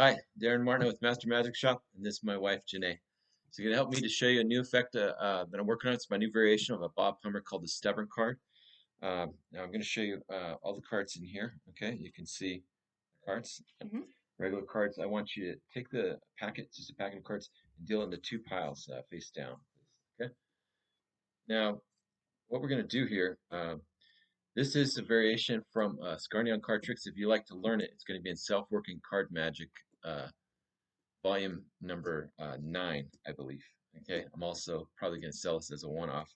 Hi, Darin Martineau with Master Magic Shop, and this is my wife, Janae. So, you're going to help me to show you a new effect that I'm working on. It's my new variation of a Bob Hummer called the Stubborn card. Now, I'm going to show you all the cards in here. Okay, you can see the cards, regular cards. I want you to take the packet, just a packet of cards, and deal it into two piles face down. Okay. Now, what we're going to do here, this is a variation from Scarnion Card Tricks. If you like to learn it, it's going to be in Self-Working Card Magic. Volume number 9, I believe. Okay, I'm also probably going to sell this as a one-off.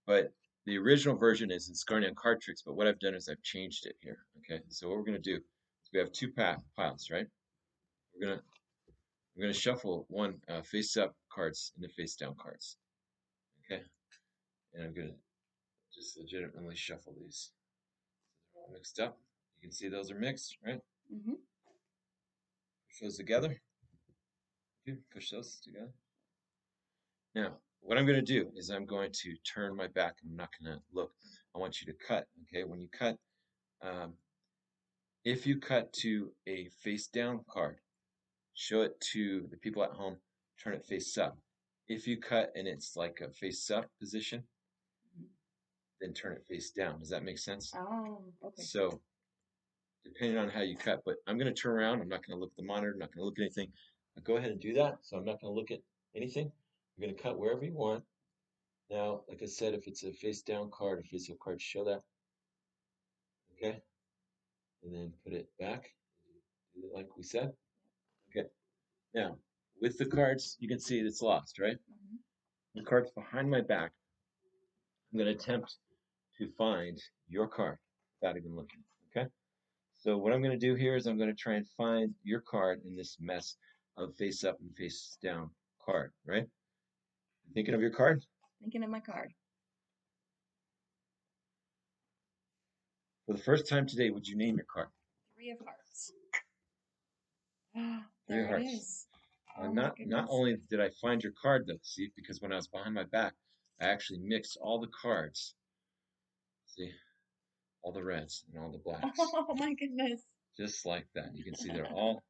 But the original version is in Scarnion Card Tricks, but what I've done is I've changed it here. Okay, so what we're going to do is we have two piles, right? We're gonna shuffle one face-up cards into face-down cards. Okay, and I'm going to just legitimately shuffle these. They're all mixed up. You can see those are mixed, right? Push those together. Push those together. Now, what I'm going to do is I'm going to turn my back. I'm not going to look. I want you to cut. Okay, when you cut, if you cut to a face down card, show it to the people at home, turn it face up. If you cut and it's like a face up position, then turn it face down. Does that make sense? Oh, okay. So, depending on how you cut, but I'm going to turn around. I'm not going to look at the monitor. I'm not going to look at anything. Go ahead and do that. So I'm not going to look at anything. You're going to cut wherever you want. Now, like I said, if it's a face down card, a face up card, show that. Okay. And then put it back, do it like we said. Okay. Now, with the cards, you can see it's lost, right? The card's behind my back. I'm going to attempt to find your card without even looking. Okay. So what I'm going to do here is I'm going to try and find your card in this mess of face up and face down card, right? Thinking of your card? Thinking of my card. For the first time today, would you name your card? 3 of Hearts. Three of There it Hearts. is. Oh my Not goodness. only did I find your card though, see, because when I was behind my back, I actually mixed all the cards. See, all the reds and all the blacks. Oh my goodness. Just like that. You can see they're all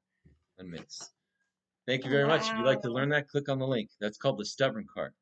unmixed. Thank you very much. If you'd like to Wow. learn that, click on the link. That's called the Stubborn card.